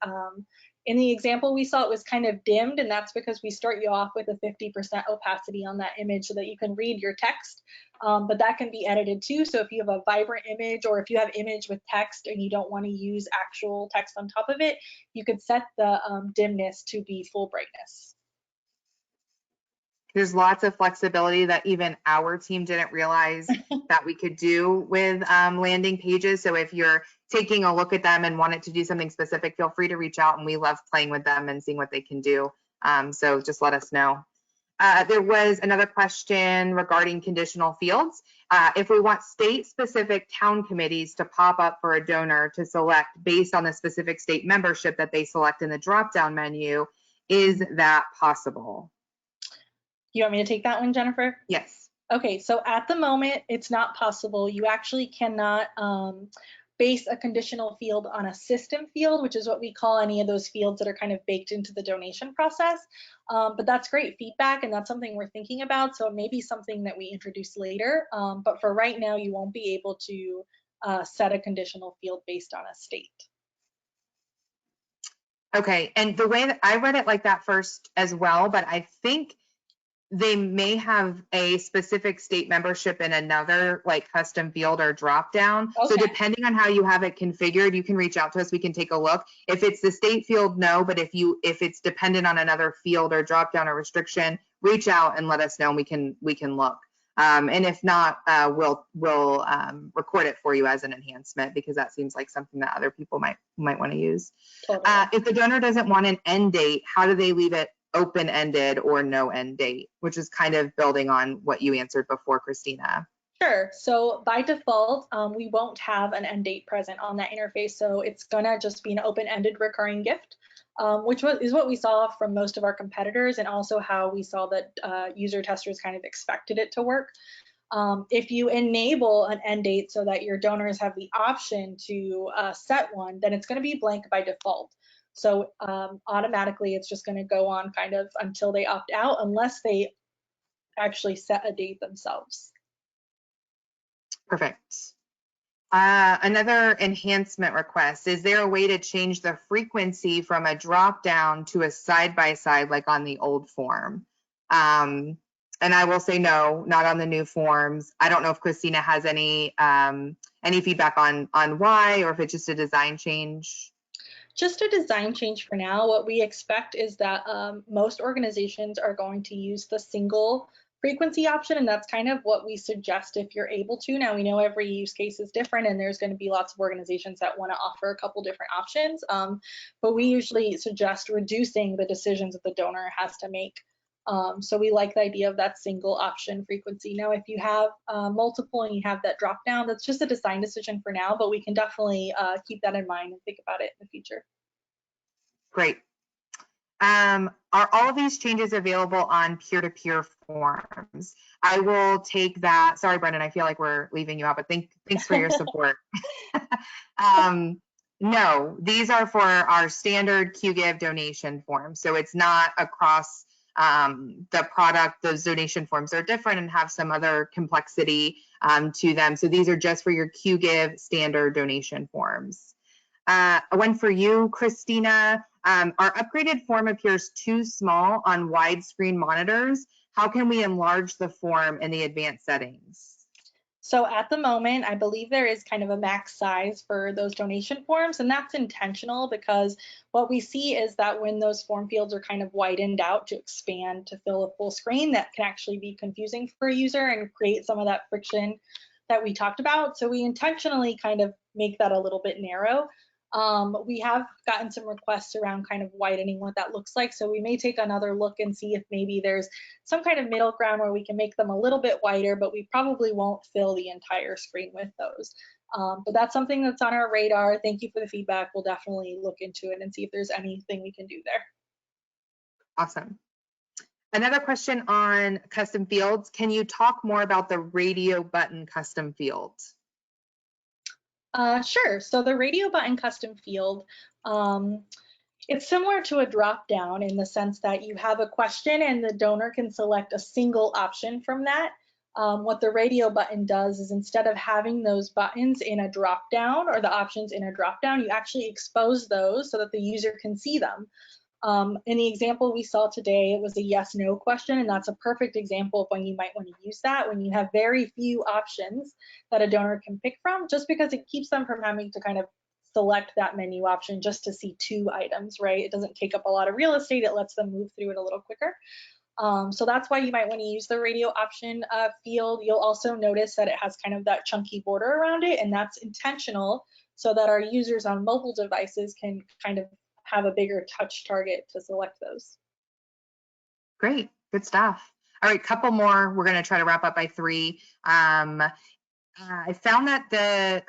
in the example we saw, it was kind of dimmed, and that's because we start you off with a 50% opacity on that image so that you can read your text. But that can be edited too. So if you have a vibrant image, or if you have image with text and you don't want to use actual text on top of it, you could set the dimness to be full brightness. There's lots of flexibility that even our team didn't realize that we could do with landing pages. So if you're taking a look at them and wanted to do something specific, feel free to reach out, and we love playing with them and seeing what they can do. So just let us know. There was another question regarding conditional fields. If we want state-specific town committees to pop up for a donor to select based on the specific state membership that they select in the drop-down menu, is that possible? You want me to take that one, Jennifer? Yes. Okay, so at the moment, it's not possible. You actually cannot base a conditional field on a system field, which is what we call any of those fields that are kind of baked into the donation process. But that's great feedback, and that's something we're thinking about. So it may be something that we introduce later. But for right now, you won't be able to set a conditional field based on a state. Okay, and the way that I read it like that first as well, but I think they may have a specific state membership in another like custom field or drop down. Okay. So depending on how you have it configured, you can reach out to us. We can take a look. If it's the state field, no, but if it's dependent on another field or drop down or restriction, reach out and let us know, and we can look. And if not, we'll record it for you as an enhancement, because that seems like something that other people might want to use. Totally. If the donor doesn't want an end date, how do they leave it open-ended or no end date, which is kind of building on what you answered before, Christina? Sure. So by default, we won't have an end date present on that interface. So it's gonna just be an open-ended recurring gift, which is what we saw from most of our competitors, and also how we saw that user testers kind of expected it to work. If you enable an end date so that your donors have the option to set one, then it's gonna be blank by default. So automatically, it's just going to go on kind of until they opt out, unless they actually set a date themselves. Perfect. Another enhancement request. Is there a way to change the frequency from a drop down to a side-by-side like on the old form? And I will say no, not on the new forms. I don't know if Christina has any feedback on why, or if it's just a design change. Just a design change for now. What we expect is that most organizations are going to use the single frequency option, and that's kind of what we suggest if you're able to. Now, we know every use case is different, and there's going to be lots of organizations that want to offer a couple different options, but we usually suggest reducing the decisions that the donor has to make. So we like the idea of that single option frequency. Now, if you have multiple and you have that drop down, that's just a design decision for now, but we can definitely keep that in mind and think about it in the future. Great. Are all of these changes available on peer-to-peer forms? I will take that. Sorry, Brendan, I feel like we're leaving you out, but thanks for your support. No, these are for our standard QGIV donation form. So it's not across the product. Those donation forms are different and have some other complexity to them. So these are just for your QGIV standard donation forms. One for you, Christina. Our upgraded form appears too small on widescreen monitors. How can we enlarge the form in the advanced settings? So at the moment, I believe there is kind of a max size for those donation forms, and that's intentional, because what we see is that when those form fields are kind of widened out to expand to fill a full screen, that can actually be confusing for a user and create some of that friction that we talked about. So we intentionally kind of make that a little bit narrow. We have gotten some requests around kind of widening what that looks like. So we may take another look and see if maybe there's some kind of middle ground where we can make them a little bit wider, but we probably won't fill the entire screen with those. But that's something that's on our radar. Thank you for the feedback. We'll definitely look into it and see if there's anything we can do there. Awesome. Another question on custom fields. Can you talk more about the radio button custom field? Sure. So the radio button custom field, it's similar to a drop down in the sense that you have a question and the donor can select a single option from that. What the radio button does is instead of having those buttons in a drop down or the options in a drop down, you actually expose those so that the user can see them. In the example we saw today, it was a yes/no question, and that's a perfect example of when you might want to use that when you have very few options that a donor can pick from, just because it keeps them from having to kind of select that menu option just to see 2 items, right? It doesn't take up a lot of real estate. It lets them move through it a little quicker. So that's why you might want to use the radio option field. You'll also notice that it has kind of that chunky border around it, and that's intentional so that our users on mobile devices can kind of have a bigger touch target to select those. Great, good stuff. All right, couple more. We're going to try to wrap up by 3. I found that the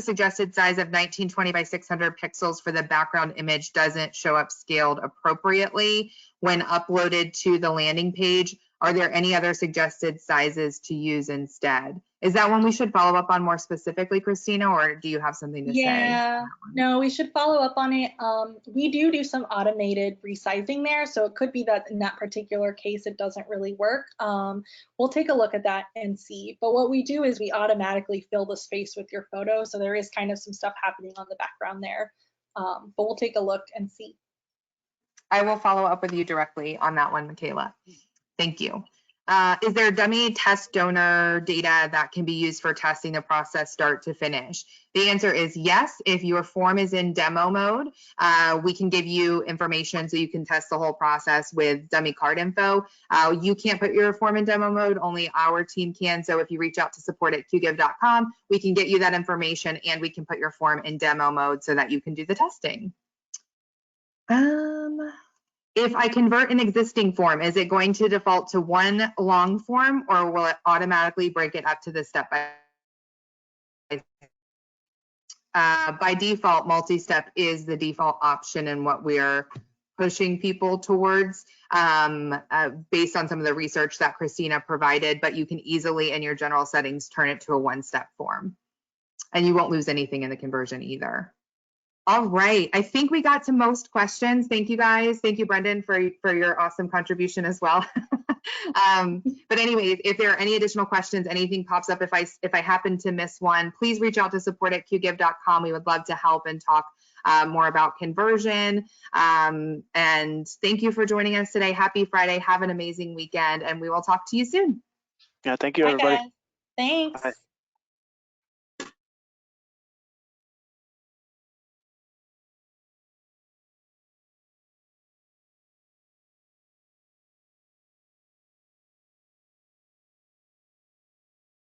suggested size of 1920 by 600 pixels for the background image doesn't show up scaled appropriately when uploaded to the landing page. Are there any other suggested sizes to use instead? Is that one we should follow up on more specifically, Christina, or do you have something to say? Yeah, no, we should follow up on it. We do some automated resizing there, so it could be that in that particular case it doesn't really work. We'll take a look at that and see. But what we do is we automatically fill the space with your photo, so there is kind of some stuff happening on the background there. But we'll take a look and see. I will follow up with you directly on that one, Michaela. Thank you. Is there dummy test donor data that can be used for testing the process start to finish? The answer is yes. If your form is in demo mode, we can give you information so you can test the whole process with dummy card info. You can't put your form in demo mode, only our team can. So if you reach out to support@qgive.com, we can get you that information and we can put your form in demo mode so that you can do the testing. If I convert an existing form, is it going to default to one long form or will it automatically break it up to the step by default? Multi-step is the default option and what we are pushing people towards based on some of the research that Christina provided, but you can easily in your general settings turn it to a one-step form and you won't lose anything in the conversion either. All right, I think we got to most questions. Thank you guys. Thank you, Brendan, for your awesome contribution as well. But anyways, if there are any additional questions, anything pops up, if I happen to miss one, please reach out to support@qgive.com. We would love to help and talk more about conversion. And thank you for joining us today. Happy Friday. Have an amazing weekend, and we will talk to you soon. Yeah, thank you, Bye, everybody. guys. Thanks. Bye.